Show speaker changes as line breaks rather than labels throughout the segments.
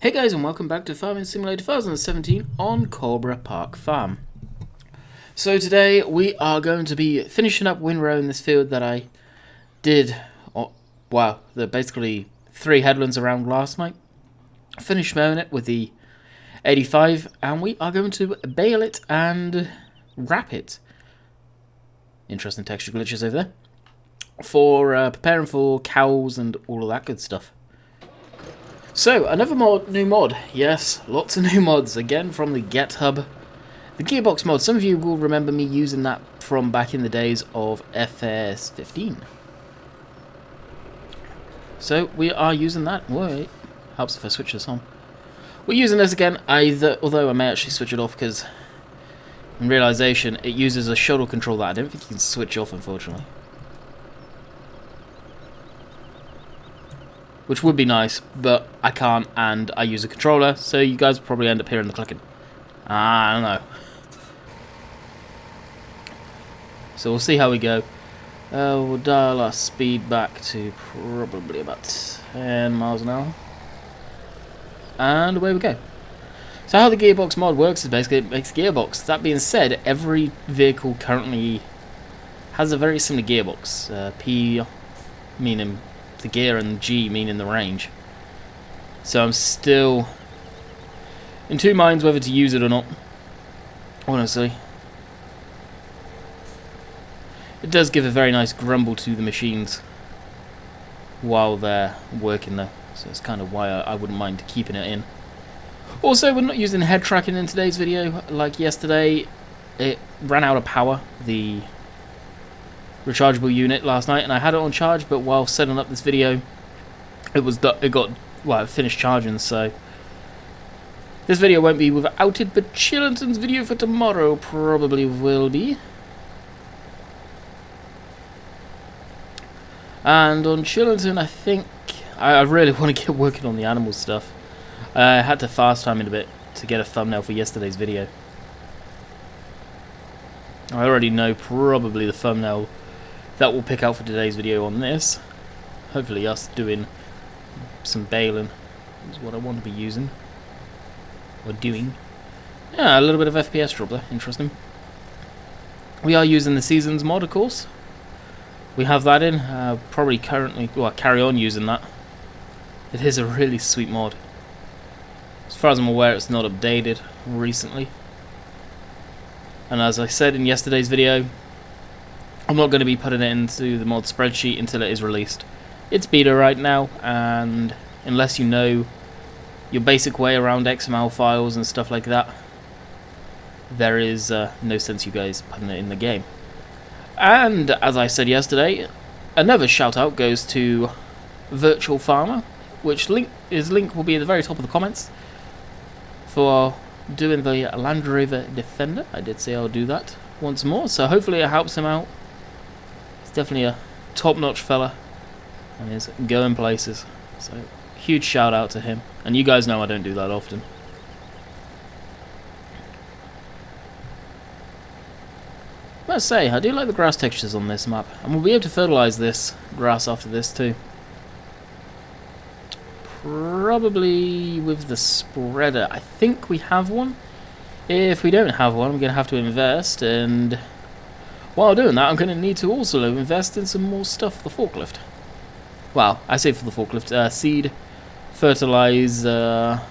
Hey guys, and welcome back to Farming Simulator 2017 on Coldborough Park Farm. So today we are going to be finishing up windrow in this field that I did, basically 3 headlands around last night. Finished mowing it with the 85 and we are going to bale it and wrap it. Interesting texture glitches over there. For preparing for cows and all of that good stuff. So, another new mod. Yes, lots of new mods, again from the GitHub. The Gearbox mod, some of you will remember me using that from back in the days of FS15. So, we are using that. Wait, helps if I switch this on. We're using this again, although I may actually switch it off because, in realization, it uses a shuttle control that I don't think you can switch off, unfortunately. Which would be nice, but I can't, and I use a controller, so you guys probably end up hearing the clicking. I don't know. So we'll see how we go. We'll dial our speed back to probably about 10 miles an hour. And away we go. So how the Gearbox mod works is basically it makes a gearbox. That being said, every vehicle currently has a very similar gearbox. P meaning the gear and G meaning the range. So I'm still in two minds whether to use it or not, honestly. It does give a very nice grumble to the machines while they're working though, so it's kind of why I wouldn't mind keeping it in. Also, we're not using head tracking in today's video. Like yesterday, it ran out of power, the rechargeable unit last night, and I had it on charge, but while setting up this video it finished charging, so this video won't be without it, but Chillington's video for tomorrow probably will be. And on Chillington, I think I really want to get working on the animal stuff. I had to fast time it a bit to get a thumbnail for yesterday's video. I already know probably the thumbnail that we'll pick out for today's video on this. Hopefully us doing some baling is what I want to be using. Or doing. Yeah, a little bit of FPS drop there. Interesting. We are using the Seasons mod, of course. We have that in. Probably carry on using that. It is a really sweet mod. As far as I'm aware, it's not updated recently. And as I said in yesterday's video, I'm not going to be putting it into the mod spreadsheet until it is released. It's beta right now, and unless you know your basic way around XML files and stuff like that, there is no sense you guys putting it in the game. And as I said yesterday, another shout out goes to Virtual Farmer, which link will be at the very top of the comments, for doing the Land Rover Defender. I did say I'll do that once more, so hopefully it helps him out. He's definitely a top-notch fella and is going places, so huge shout out to him. And you guys know I don't do that often. I must say, I do like the grass textures on this map, and we'll be able to fertilise this grass after this too. Probably with the spreader. I think we have one. If we don't have one, I'm going to have to invest, and while doing that, I'm going to need to also invest in some more stuff for the forklift. Well, I say for the forklift, seed, fertilizer,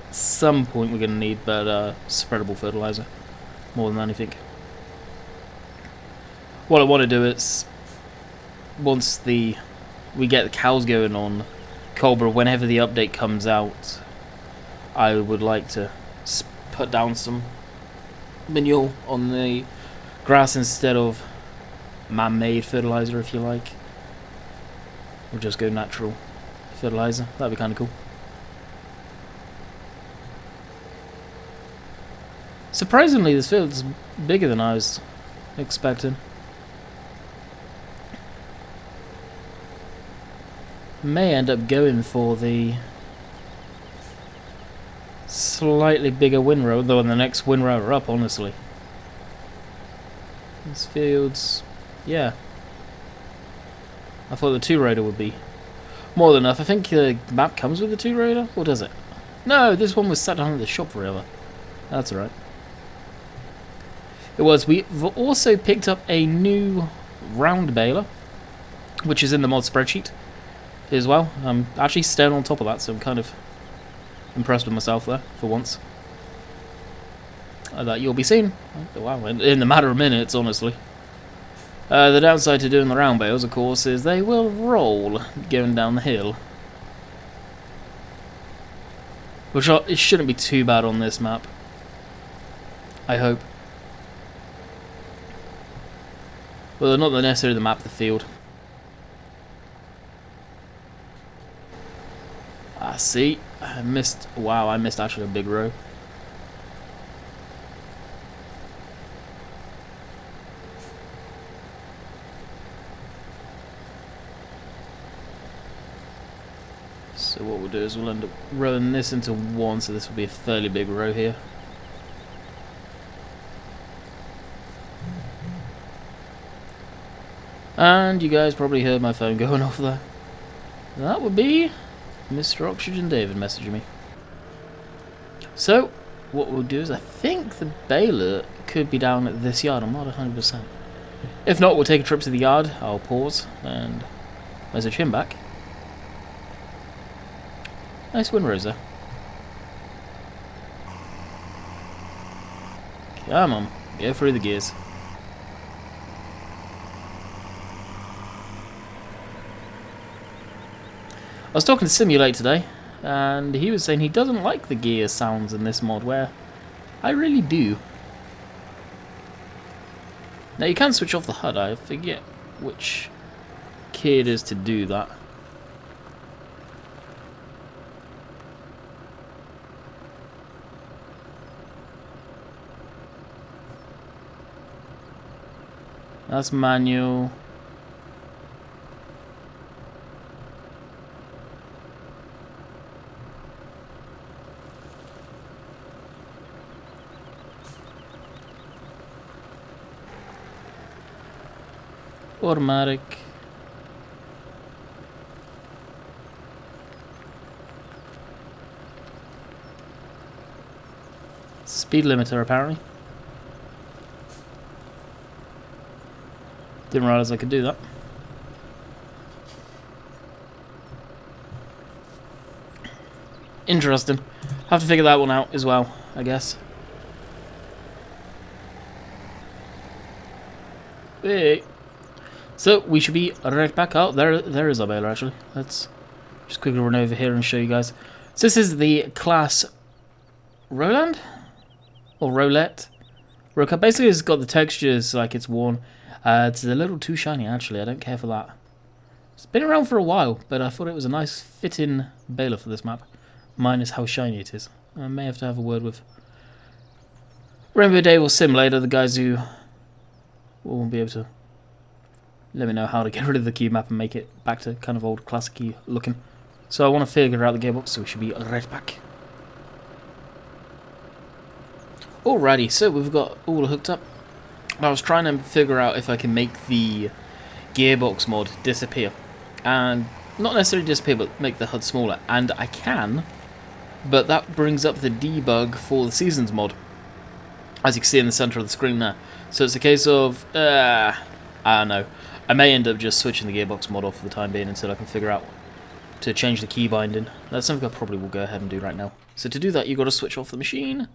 some point we're going to need, but spreadable fertilizer, more than anything. What I want to do is, once we get the cows going on Coldborough, whenever the update comes out, I would like to put down some manure on the grass instead of man-made fertilizer, if you like. Or just go natural fertilizer. That'd be kind of cool. Surprisingly, this field's bigger than I was expecting. May end up going for the slightly bigger windrow, though in the next windrow up, honestly. This field's, yeah. I thought the two-rotor would be more than enough. I think the map comes with the two-rotor, or does it? No, this one was sat down at the shop forever. That's alright. It was. We've also picked up a new round baler, which is in the mod spreadsheet as well. I'm actually staying on top of that, so I'm kind of impressed with myself there, for once. That you'll be seeing. Wow, in the matter of minutes, honestly. The downside to doing the round bales, of course, is they will roll going down the hill. Which it shouldn't be too bad on this map. I hope. Well, not necessarily the map, the field. See, I missed. Wow, I missed actually a big row. So what we'll do is we'll end up rowing this into one, so this will be a fairly big row here. And you guys probably heard my phone going off there. That would be Mr. Oxygen David messaging me. So, what we'll do is I think the baler could be down at this yard. I'm not 100%. If not, we'll take a trip to the yard. I'll pause and message him back. Nice windrows there. Come on, go through the gears. I was talking to Simulate today, and he was saying he doesn't like the gear sounds in this mod, where I really do. Now you can switch off the HUD, I forget which key it is to do that. That's manual. Automatic. Speed limiter apparently. Didn't realize I could do that. Interesting. Have to figure that one out as well, I guess. Hey. So we should be right back out. There is our baler actually. Let's just quickly run over here and show you guys. So this is the class Roland or Roulette. Basically, it's got the textures like it's worn. It's a little too shiny actually. I don't care for that. It's been around for a while, but I thought it was a nice fit-in baler for this map. Minus how shiny it is. I may have to have a word with Rainbow Day or Simulator, the guys who will be able to let me know how to get rid of the cube map and make it back to kind of old classic-y looking. So I want to figure out the gearbox, so we should be right back. Alrighty, so we've got all hooked up. I was trying to figure out if I can make the gearbox mod disappear. And not necessarily disappear, but make the HUD smaller. And I can, but that brings up the debug for the seasons mod, as you can see in the center of the screen there. So it's a case of, I don't know. I may end up just switching the gearbox mod off for the time being until I can figure out to change the key binding. That's something I probably will go ahead and do right now. So to do that, you've got to switch off the machine.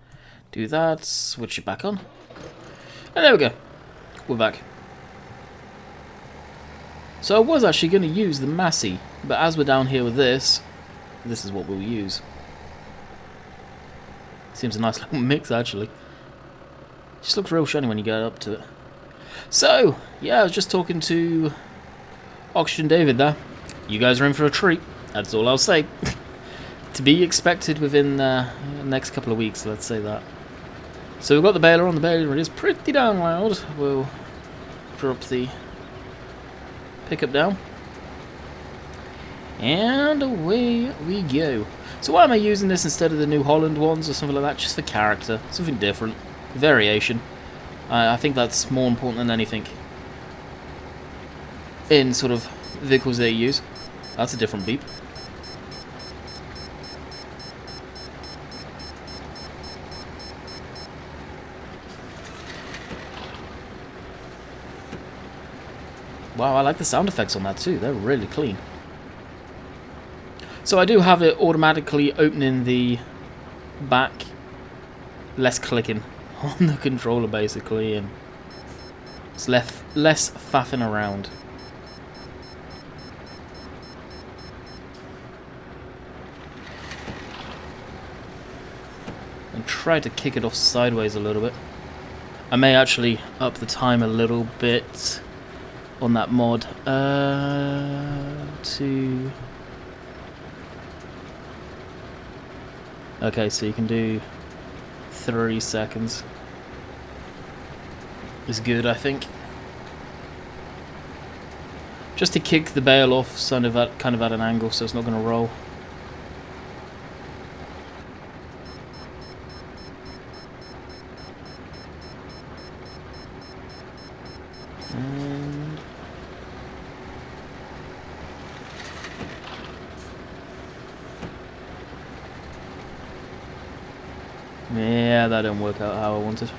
Do that, switch it back on. And there we go. We're back. So I was actually going to use the Massey, but as we're down here with this is what we'll use. Seems a nice little mix actually. Just looks real shiny when you get up to it. So, yeah, I was just talking to Oxygen David there. You guys are in for a treat. That's all I'll say. To be expected within the next couple of weeks, let's say that. So we've got the baler on. The baler is pretty damn loud. We'll drop the pickup down. And away we go. So why am I using this instead of the New Holland ones or something like that? Just for character. Something different. Variation. I think that's more important than anything in sort of vehicles they use. That's a different beep. Wow, I like the sound effects on that too. They're really clean. So I do have it automatically opening the back. Less clicking on the controller basically, and it's less faffing around. And try to kick it off sideways a little bit. I may actually up the time a little bit on that mod to... Okay, so you can do 3 seconds. Is good, I think. Just to kick the bale off kind of at an angle so it's not going to roll. And yeah, that didn't work out how I wanted.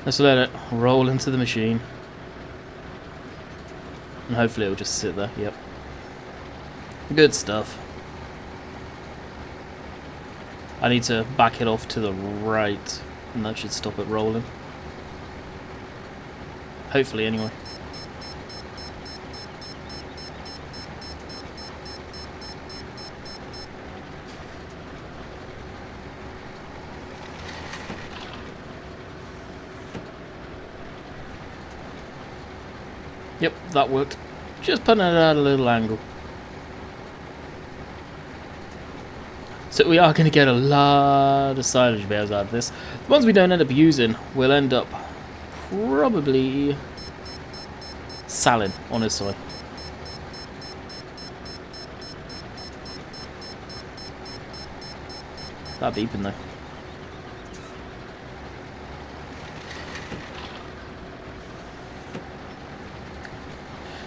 Let's let it roll into the machine. And hopefully it'll just sit there, yep. Good stuff. I need to back it off to the right, and that should stop it rolling. Hopefully, anyway. Yep, that worked. Just putting it at a little angle. So we are going to get a lot of silage bales out of this. The ones we don't end up using, we'll end up probably selling, honestly. That beeping though.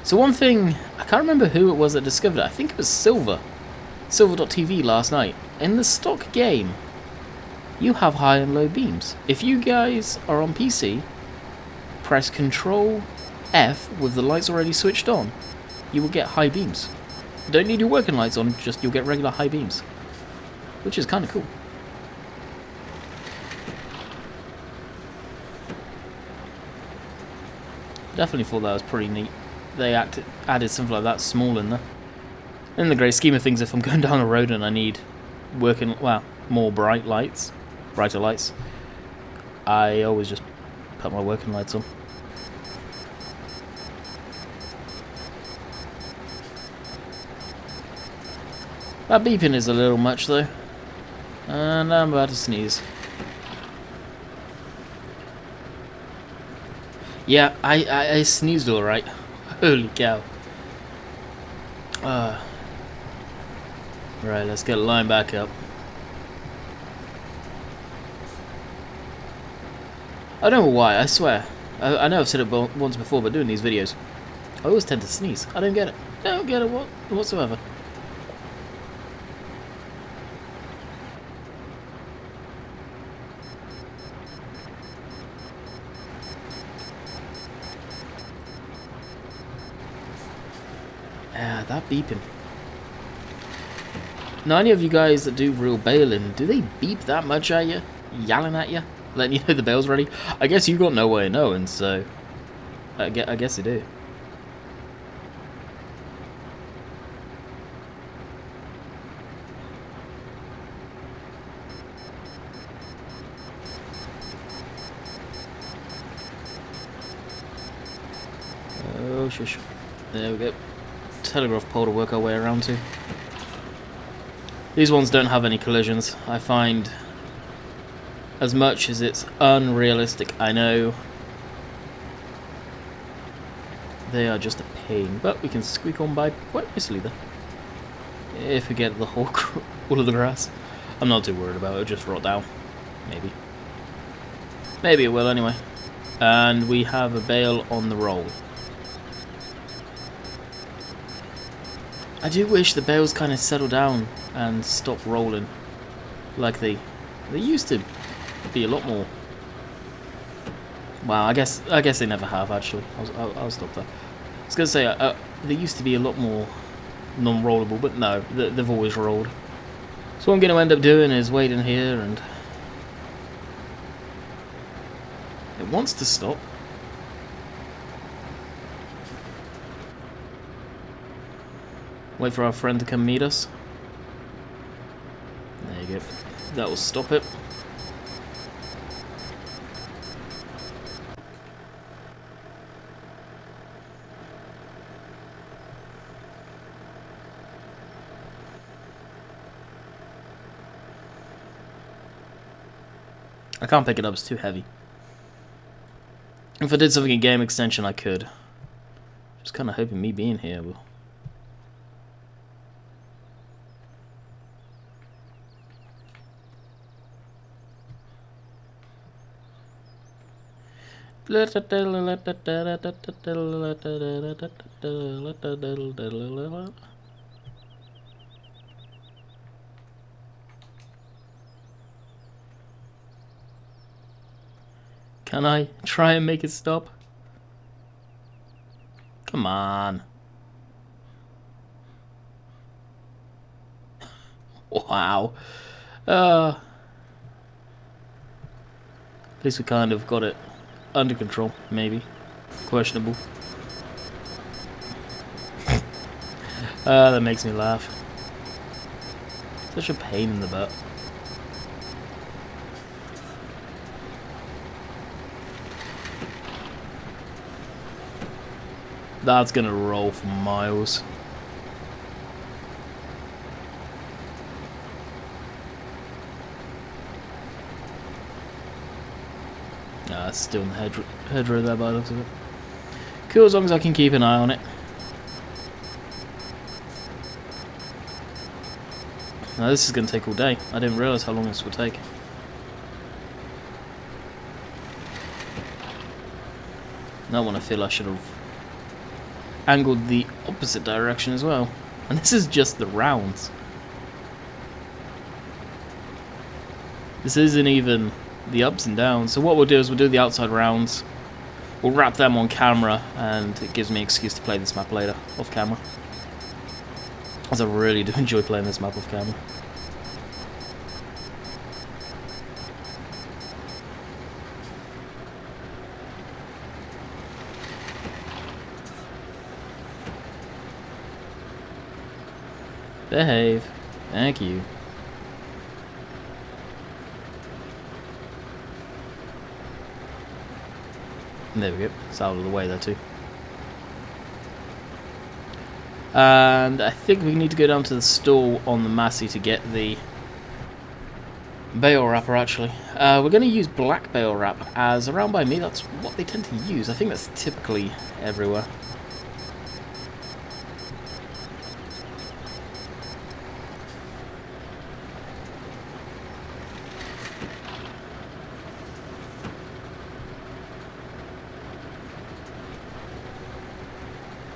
So one thing, I can't remember who it was that discovered it. I think it was Silver.tv last night. In the stock game, you have high and low beams. If you guys are on PC, press Control F with the lights already switched on, you will get high beams. You don't need your working lights on, just you'll get regular high beams. Which is kind of cool. Definitely thought that was pretty neat. They added something like that small in there. In the great scheme of things, if I'm going down a road and I need more brighter lights, I always just put my working lights on. That beeping is a little much though, and I'm about to sneeze. Yeah, I sneezed alright. Holy cow. Right, let's get a line back up. I don't know why, I swear. I know I've said it once before, but doing these videos, I always tend to sneeze. I don't get it. I don't get it whatsoever. Yeah, that beeping. Now, any of you guys that do real baling, do they beep that much at you? Yelling at you? Letting you know the bale's ready? I guess you got no way of knowing, so I guess they do. Oh, shush. There we go. Telegraph pole to work our way around to. These ones don't have any collisions. I find, as much as it's unrealistic, I know, they are just a pain, but we can squeak on by quite nicely there. If we get the whole all of the grass. I'm not too worried about it, it'll just rot down. Maybe. Maybe it will anyway. And we have a bale on the roll. I do wish the bales kind of settle down and stop rolling. Like they used to be a lot more Wow, I guess they never have actually. I'll stop there. I was gonna say they used to be a lot more non-rollable, but no, they've always rolled. So what I'm gonna end up doing is waiting here, and it wants to stop. Wait for our friend to come meet us. There you go. That will stop it. I can't pick it up, it's too heavy. If I did something in game extension, I could. Just kind of hoping me being here will... Can I try and make it stop? Come on. Wow. At least we kind of got it under control, maybe. Questionable. That makes me laugh. Such a pain in the butt. That's gonna roll for miles. Nah, it's still in the hedgerow there by the looks of it. Cool, as long as I can keep an eye on it. Now this is gonna take all day. I didn't realise how long this would take. That one I feel I should have angled the opposite direction as well. And this is just the rounds. This isn't even the ups and downs. So what we'll do is we'll do the outside rounds. We'll wrap them on camera, and it gives me an excuse to play this map later, off camera. As I really do enjoy playing this map off camera. Behave. Thank you. And there we go. It's out of the way there too. And I think we need to go down to the stall on the Massey to get the bale wrapper actually. We're going to use black bale wrap, as around by me that's what they tend to use. I think that's typically everywhere.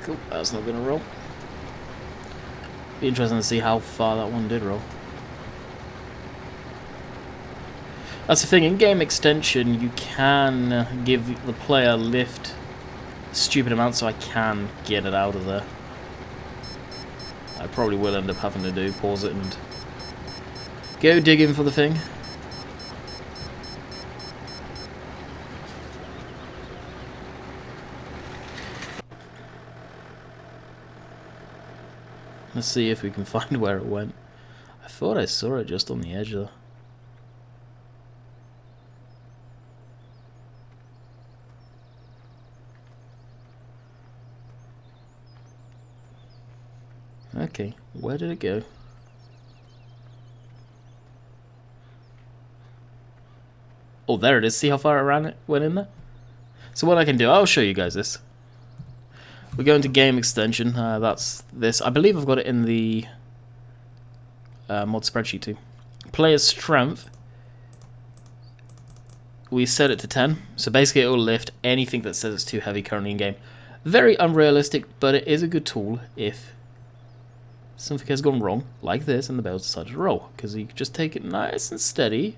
Cool, that's not going to roll. Be interesting to see how far that one did roll. That's the thing, in game extension you can give the player lift a stupid amount so I can get it out of there. I probably will end up having to pause it and go digging for the thing. Let's see if we can find where it went. I thought I saw it just on the edge there. Okay, where did it go? Oh, there it is. See how far it went in there? So what I can do, I'll show you guys this. We go into game extension, that's this. I believe I've got it in the mod spreadsheet too. Player strength, we set it to 10, so basically it will lift anything that says it's too heavy currently in game. Very unrealistic, but it is a good tool if something has gone wrong, like this, and the bales decided to roll, because you can just take it nice and steady.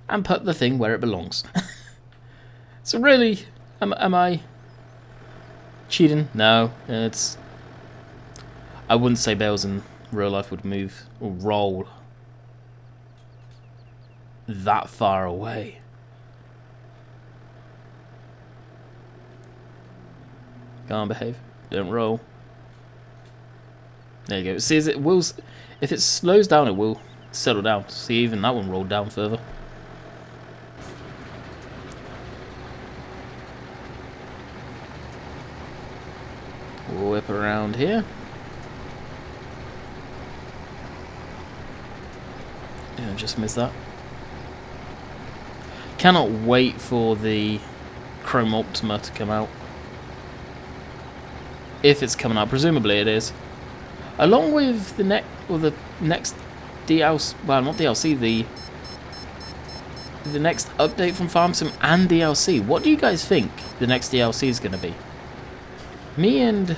and put the thing where it belongs. So really, am I cheating? No, it's... I wouldn't say bales in real life would move or roll that far away. Go on, behave. Don't roll. There you go. See, it will. If it slows down, it will settle down. See, even that one rolled down further. We'll whip around here. Yeah, just missed that. Cannot wait for the Chrome Optima to come out. If it's coming out, presumably it is. Along with the next DLC, well, not DLC, the next update from Farm Sim and DLC. What do you guys think the next DLC is going to be? Me and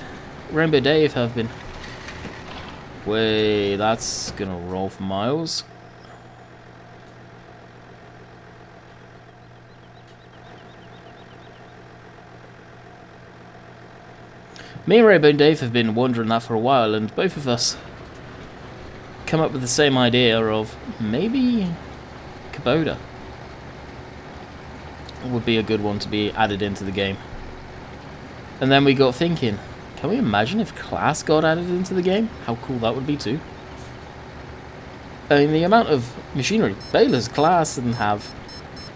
Rainbow Dave have been... Wait, that's going to roll for miles. Me and Rainbow Dave have been wondering that for a while, and both of us come up with the same idea of maybe Kubota would be a good one to be added into the game. And then we got thinking, can we imagine if Class got added into the game? How cool that would be too. I mean, the amount of machinery, balers, Class, and have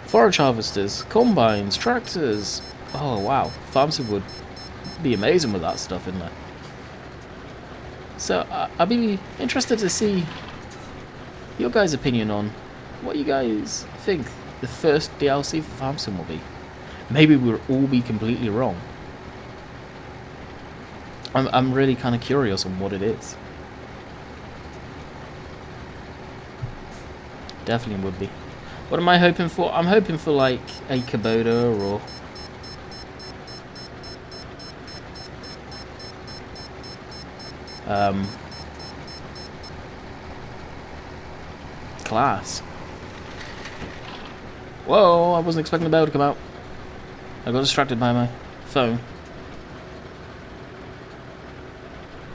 forage harvesters, combines, tractors. Oh wow, FarmSim would be amazing with that stuff in there. So I'd be interested to see your guys' opinion on what you guys think the first DLC for FarmSim will be. Maybe we'll all be completely wrong. I'm really kind of curious on what it is. Definitely would be. What am I hoping for? I'm hoping for like a Kubota or Class. Whoa, I wasn't expecting the bell to come out. I got distracted by my phone.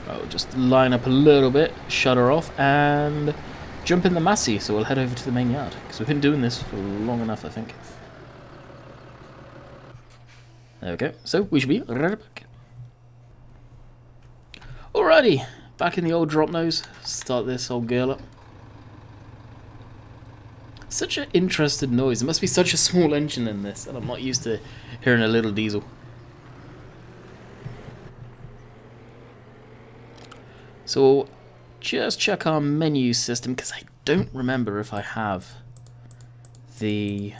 Oh, just line up a little bit, shut her off, and jump in the Massey, so we'll head over to the main yard. Because we've been doing this for long enough, I think. There we go. So, we should be right back. Alrighty, back in the old drop nose. Start this old girl up. Such an interesting noise. There must be such a small engine in this, and I'm not used to hearing a little diesel. So, just check our menu system, because I don't remember if I have the...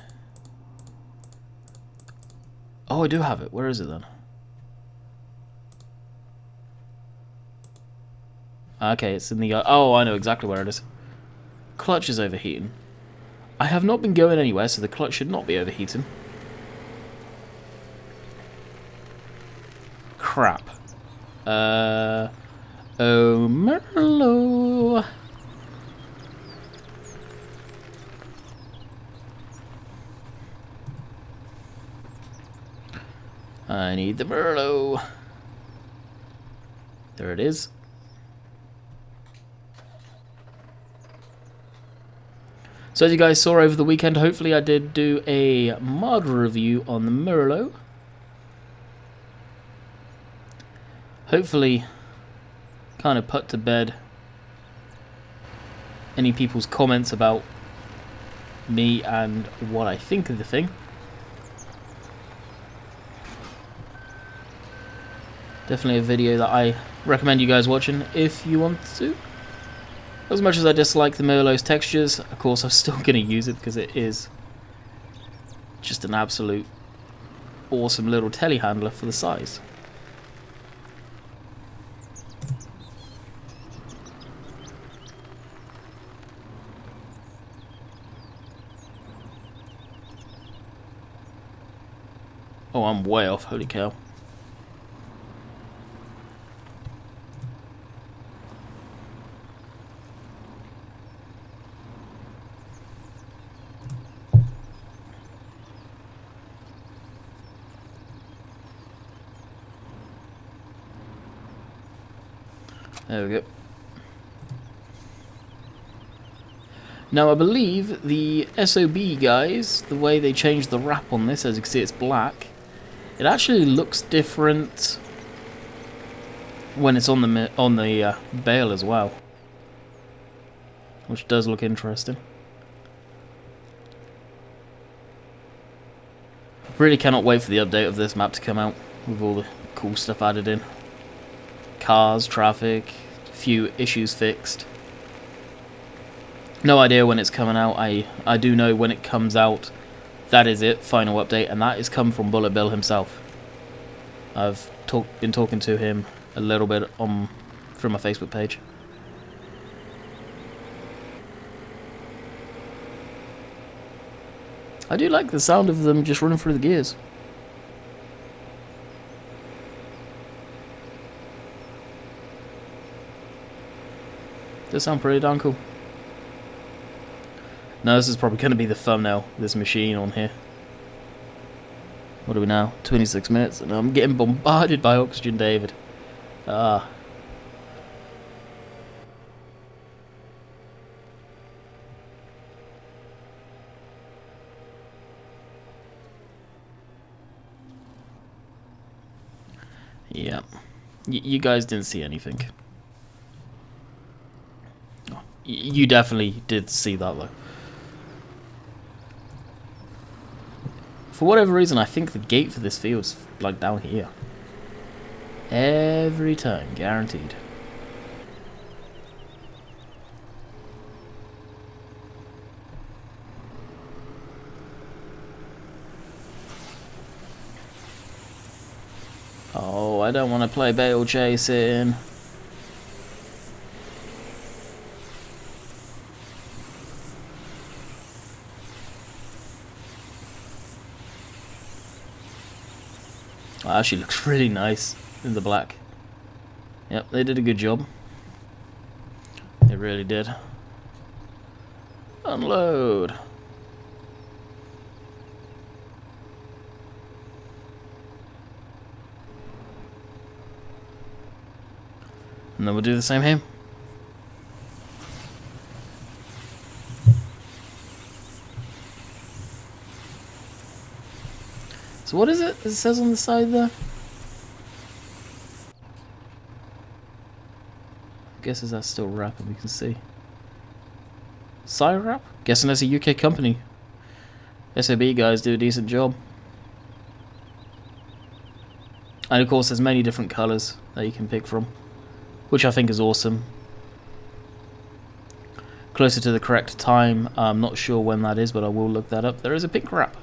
Oh, I do have it. Where is it then? Okay, it's in the... Oh, I know exactly where it is. Clutch is overheating. I have not been going anywhere, so the clutch should not be overheating. Crap. Oh, Merlot. I need the Merlot. There it is. So as you guys saw over the weekend, hopefully I did do a mod review on the Merlot. Hopefully kind of put to bed any people's comments about me and what I think of the thing. Definitely a video that I recommend you guys watching if you want to. As much as I dislike the Merlot's textures, of course I'm still going to use it because it is just an absolute awesome little telehandler for the size. Oh, I'm way off, holy cow. There we go. Now I believe the SOB guys, the way they changed the wrap on this, as you can see it's black, it actually looks different when it's on the bale as well, which does look interesting. Really cannot wait for the update of this map to come out with all the cool stuff added in. Cars, traffic, a few issues fixed. No idea when it's coming out. I do know when it comes out, that is it, final update, and that is come from Bullet Bill himself. I've been talking to him a little bit through my Facebook page. I do like the sound of them just running through the gears. Does sound pretty darn cool. Now this is probably going to be the thumbnail, this machine on here. What are we now? 26 minutes, and I'm getting bombarded by Oxygen David. Ah. Yeah. You guys didn't see anything. Oh, you definitely did see that though. For whatever reason, I think the gate for this field's like down here. Every time, guaranteed. Oh, I don't want to play bale chasing. Oh, actually looks really nice in the black. Yep, they did a good job. They really did. Unload. And then we'll do the same here. So what is it says on the side there? I guess is that still wrapping, we can see. Side wrap? Guessing that's a UK company. SOB guys do a decent job. And of course there's many different colours that you can pick from, which I think is awesome. Closer to the correct time, I'm not sure when that is, but I will look that up. There is a pink wrap.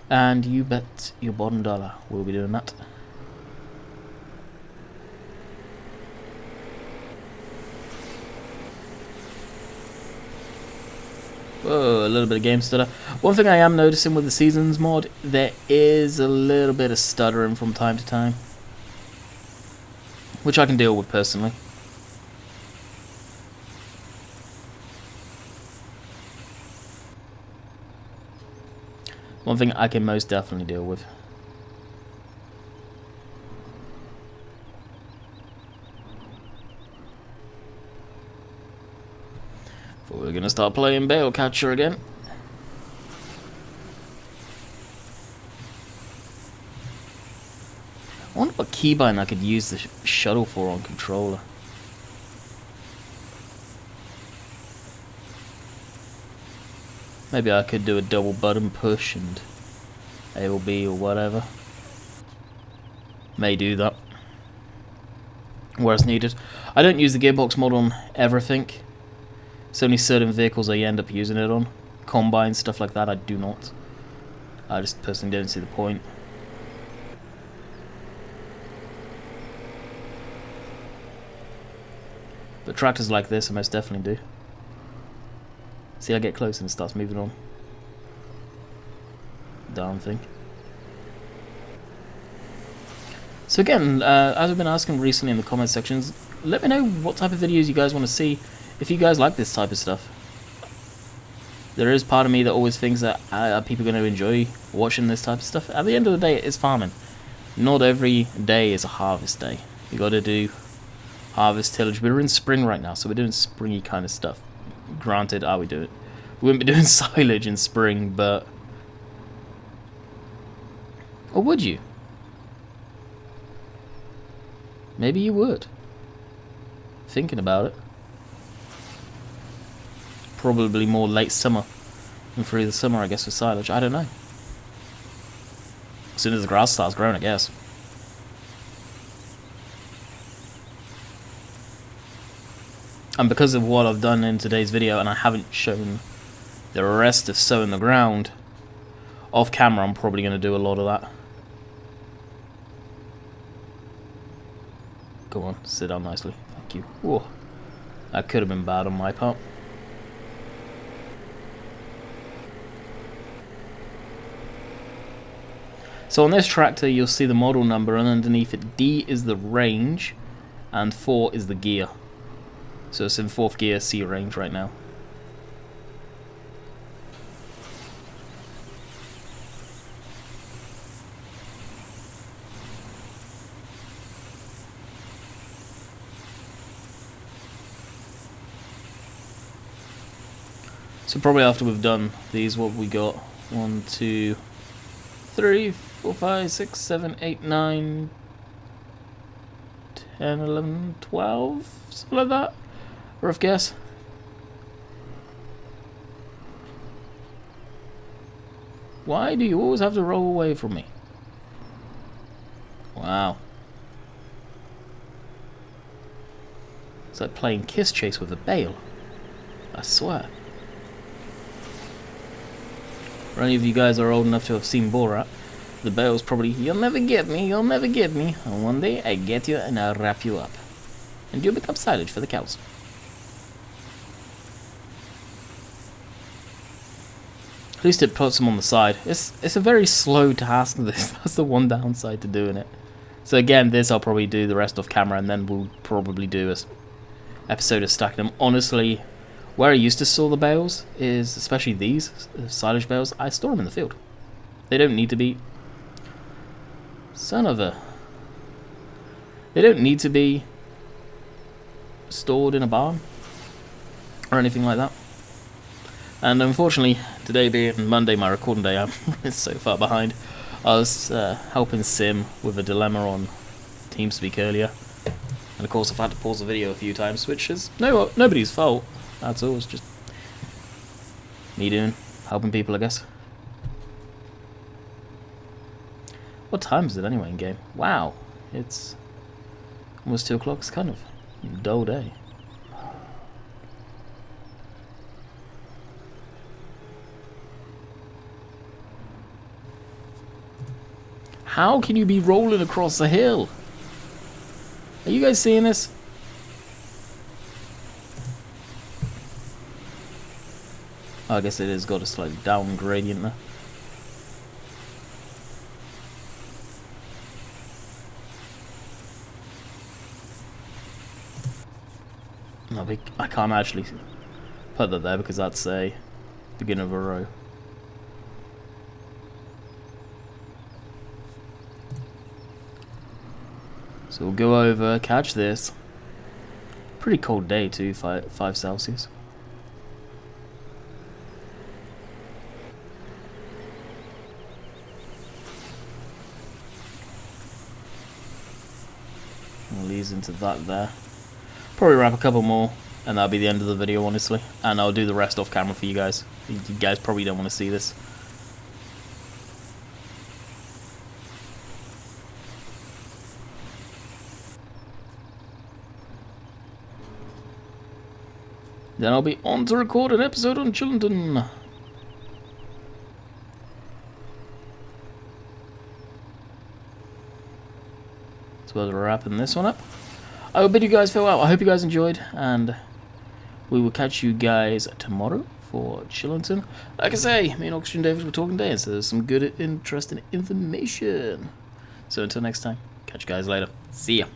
And you bet your bottom dollar we'll be doing that. Whoa, a little bit of game stutter. One thing I am noticing with the Seasons mod, there is a little bit of stuttering from time to time, which I can deal with personally. One thing I can most definitely deal with. But we're gonna start playing bale catcher again. I wonder what keybind I could use the shuttle for on controller. Maybe I could do a double button push and A or B or whatever. May do that where it's needed. I don't use the Gearbox mod on everything. It's only certain vehicles I end up using it on. Combines, stuff like that, I do not. I just personally don't see the point. But tractors like this I most definitely do. See, I get close and it starts moving on. Darn thing. So again, as I've been asking recently in the comment sections, let me know what type of videos you guys want to see, if you guys like this type of stuff. There is part of me that always thinks that are people going to enjoy watching this type of stuff. At the end of the day, it's farming. Not every day is a harvest day. You got to do harvest, tillage. We're in spring right now, so we're doing springy kind of stuff. Granted, we wouldn't be doing silage in spring, but... Or would you? Maybe you would. Thinking about it. Probably more late summer than through the summer, I guess, with silage. I don't know. As soon as the grass starts growing, I guess. And because of what I've done in today's video, and I haven't shown the rest of sowing the ground, off camera I'm probably going to do a lot of that. Go on, sit down nicely. Thank you. Whoa. That could have been bad on my part. So on this tractor you'll see the model number, and underneath it D is the range and 4 is the gear. So it's in 4th gear C range right now. So probably after we've done these, what we got? 1, 2, 3, 4, 5, 6, 7, 8, 9, 10, 11, 12, something like that. Rough guess. Why do you always have to roll away from me? Wow. It's like playing Kiss Chase with a bale. I swear. For any of you guys are old enough to have seen Borat, the bale's probably, you'll never get me, you'll never get me. And one day I get you and I'll wrap you up. And you'll become silage for the cows. At least it puts them on the side. It's a very slow task, this. That's the one downside to doing it. So again, this I'll probably do the rest off camera, and then we'll probably do a episode of stacking them. Honestly, where I used to store the bales is, especially these silage bales, I store them in the field. They don't need to be... Son of a... They don't need to be stored in a barn or anything like that. And unfortunately, today being Monday, my recording day, I'm so far behind. I was helping Sim with a dilemma on TeamSpeak earlier. And of course I've had to pause the video a few times, which is nobody's fault. That's all, it's just me helping people, I guess. What time is it anyway in game? Wow, it's almost 2 o'clock. It's kind of a dull day. How can you be rolling across the hill? Are you guys seeing this? Oh, I guess it has got a slightly down gradient there. No, I can't actually put that there because that's a beginning of a row. So we'll go over, catch this. Pretty cold day too, 5 Celsius. We'll ease into that there. Probably wrap a couple more, and that'll be the end of the video, honestly. And I'll do the rest off camera for you guys. You guys probably don't want to see this. Then I'll be on to record an episode on Chillington. So we're wrapping this one up. I will bid you guys farewell. I hope you guys enjoyed, and we will catch you guys tomorrow for Chillington. Like I say, me and Oxygen David were talking today, so there's some good, interesting information. So until next time, catch you guys later. See ya.